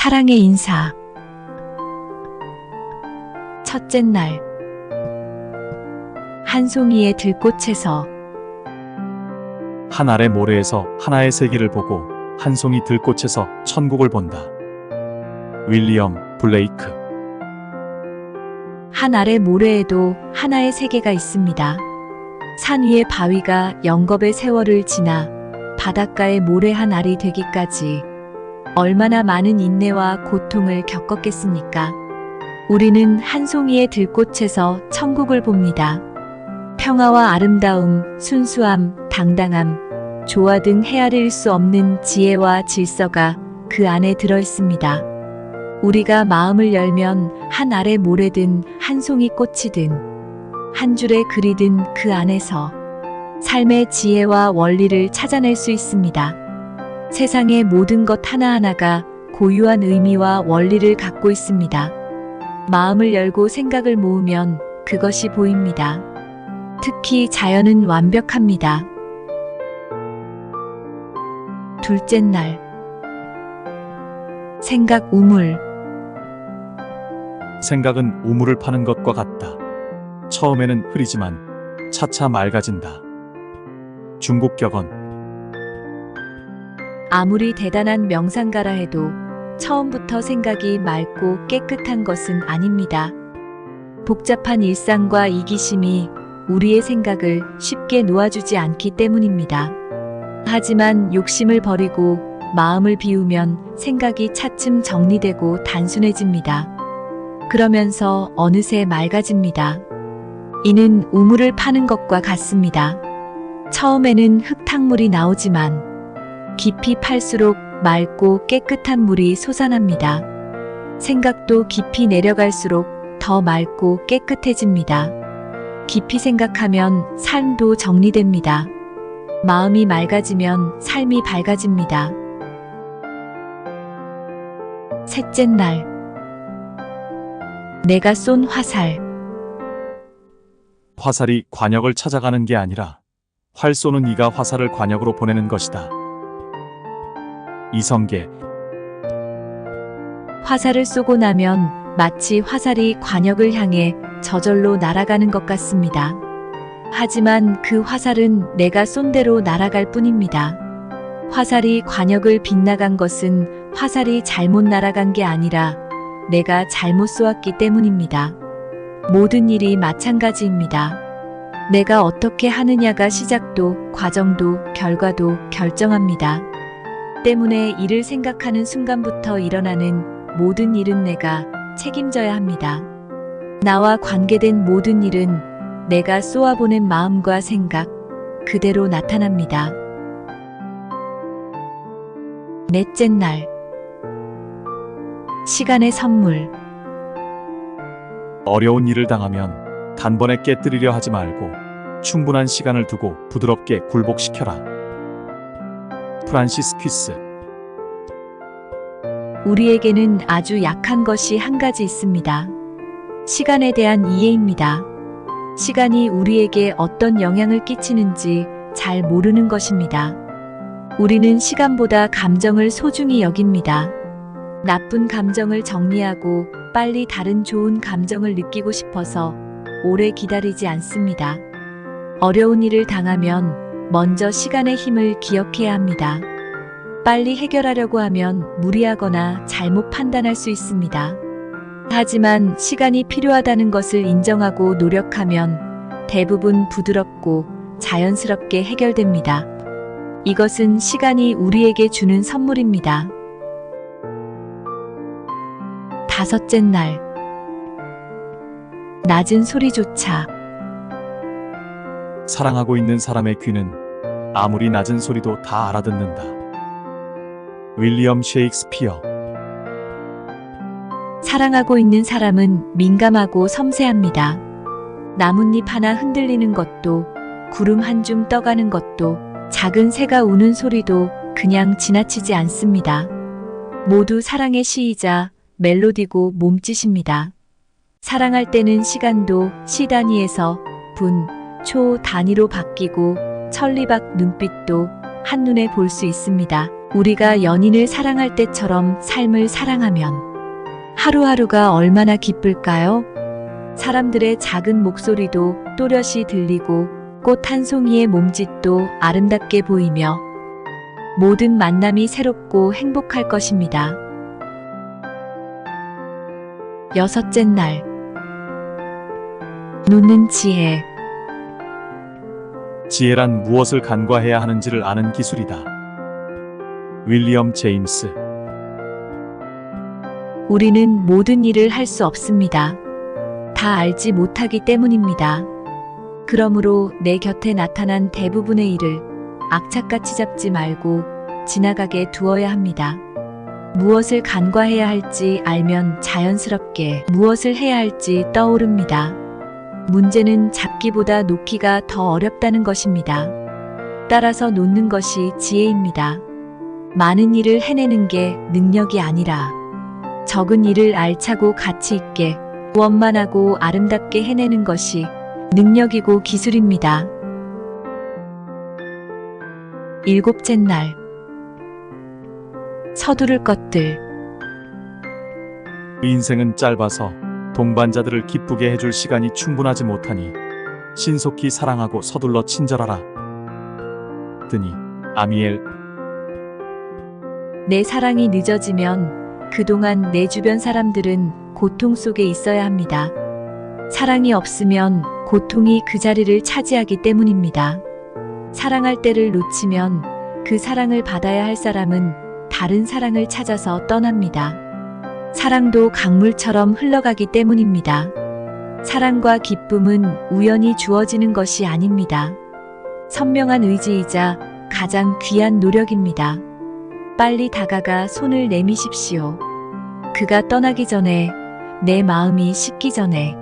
사랑의 인사. 첫째 날. 한 송이의 들꽃에서. 한 아래 모래에서 하나의 세계를 보고 한 송이 들꽃에서 천국을 본다. 윌리엄 블레이크. 한 아래 모래에도 하나의 세계가 있습니다. 산 위의 바위가 영겁의 세월을 지나 바닷가의 모래 한 알이 되기까지 얼마나 많은 인내와 고통을 겪었겠습니까? 우리는 한 송이의 들꽃에서 천국을 봅니다. 평화와 아름다움, 순수함, 당당함, 조화 등 헤아릴 수 없는 지혜와 질서가 그 안에 들어있습니다. 우리가 마음을 열면 한 알의 모래든 한 송이 꽃이든 한 줄의 글이든 그 안에서 삶의 지혜와 원리를 찾아낼 수 있습니다. 세상의 모든 것 하나하나가 고유한 의미와 원리를 갖고 있습니다. 마음을 열고 생각을 모으면 그것이 보입니다. 특히 자연은 완벽합니다. 둘째 날. 생각 우물. 생각은 우물을 파는 것과 같다. 처음에는 흐리지만 차차 맑아진다. 중국 격언. 아무리 대단한 명상가라 해도 처음부터 생각이 맑고 깨끗한 것은 아닙니다. 복잡한 일상과 이기심이 우리의 생각을 쉽게 놓아주지 않기 때문입니다. 하지만 욕심을 버리고 마음을 비우면 생각이 차츰 정리되고 단순해집니다. 그러면서 어느새 맑아집니다. 이는 우물을 파는 것과 같습니다. 처음에는 흙탕물이 나오지만 깊이 팔수록 맑고 깨끗한 물이 솟아납니다. 생각도 깊이 내려갈수록 더 맑고 깨끗해집니다. 깊이 생각하면 삶도 정리됩니다. 마음이 맑아지면 삶이 밝아집니다. 셋째 날. 내가 쏜 화살. 화살이 관역을 찾아가는 게 아니라 활 쏘는 이가 화살을 관역으로 보내는 것이다. 이성계. 화살을 쏘고 나면 마치 화살이 관역을 향해 저절로 날아가는 것 같습니다. 하지만 그 화살은 내가 쏜 대로 날아갈 뿐입니다. 화살이 관역을 빗나간 것은 화살이 잘못 날아간 게 아니라 내가 잘못 쏘았기 때문입니다. 모든 일이 마찬가지입니다. 내가 어떻게 하느냐가 시작도, 과정도, 결과도 결정합니다. 때문에 일을 생각하는 순간부터 일어나는 모든 일은 내가 책임져야 합니다. 나와 관계된 모든 일은 내가 쏘아보낸 마음과 생각 그대로 나타납니다. 넷째 날. 시간의 선물. 어려운 일을 당하면 단번에 깨뜨리려 하지 말고 충분한 시간을 두고 부드럽게 굴복시켜라. 프란시스 퀴스. 우리에게는 아주 약한 것이 한 가지 있습니다. 시간에 대한 이해입니다. 시간이 우리에게 어떤 영향을 끼치는지 잘 모르는 것입니다. 우리는 시간보다 감정을 소중히 여깁니다. 나쁜 감정을 정리하고 빨리 다른 좋은 감정을 느끼고 싶어서 오래 기다리지 않습니다. 어려운 일을 당하면 먼저 시간의 힘을 기억해야 합니다. 빨리 해결하려고 하면 무리하거나 잘못 판단할 수 있습니다. 하지만 시간이 필요하다는 것을 인정하고 노력하면 대부분 부드럽고 자연스럽게 해결됩니다. 이것은 시간이 우리에게 주는 선물입니다. 다섯째 날. 낮은 소리조차. 사랑하고 있는 사람의 귀는 아무리 낮은 소리도 다 알아듣는다. 윌리엄 셰익스피어. 사랑하고 있는 사람은 민감하고 섬세합니다. 나뭇잎 하나 흔들리는 것도, 구름 한 줌 떠가는 것도, 작은 새가 우는 소리도 그냥 지나치지 않습니다. 모두 사랑의 시이자 멜로디고 몸짓입니다. 사랑할 때는 시간도 시 단위에서 분, 초 단위로 바뀌고 천리박 눈빛도 한눈에 볼 수 있습니다. 우리가 연인을 사랑할 때처럼 삶을 사랑하면 하루하루가 얼마나 기쁠까요? 사람들의 작은 목소리도 또렷이 들리고 꽃 한 송이의 몸짓도 아름답게 보이며 모든 만남이 새롭고 행복할 것입니다. 여섯째 날, 놓는 지혜. 지혜란 무엇을 간과해야 하는지를 아는 기술이다. 윌리엄 제임스. 우리는 모든 일을 할 수 없습니다. 다 알지 못하기 때문입니다. 그러므로 내 곁에 나타난 대부분의 일을 악착같이 잡지 말고 지나가게 두어야 합니다. 무엇을 간과해야 할지 알면 자연스럽게 무엇을 해야 할지 떠오릅니다. 문제는 잡기보다 놓기가 더 어렵다는 것입니다. 따라서 놓는 것이 지혜입니다. 많은 일을 해내는 게 능력이 아니라 적은 일을 알차고 가치 있게 원만하고 아름답게 해내는 것이 능력이고 기술입니다. 일곱째 날, 서두를 것들. 인생은 짧아서 동반자들을 기쁘게 해줄 시간이 충분하지 못하니 신속히 사랑하고 서둘러 친절하라. 드니 아미엘. 내 사랑이 늦어지면 그동안 내 주변 사람들은 고통 속에 있어야 합니다. 사랑이 없으면 고통이 그 자리를 차지하기 때문입니다. 사랑할 때를 놓치면 그 사랑을 받아야 할 사람은 다른 사랑을 찾아서 떠납니다. 사랑도 강물처럼 흘러가기 때문입니다. 사랑과 기쁨은 우연히 주어지는 것이 아닙니다. 선명한 의지이자 가장 귀한 노력입니다. 빨리 다가가 손을 내미십시오. 그가 떠나기 전에, 내 마음이 식기 전에.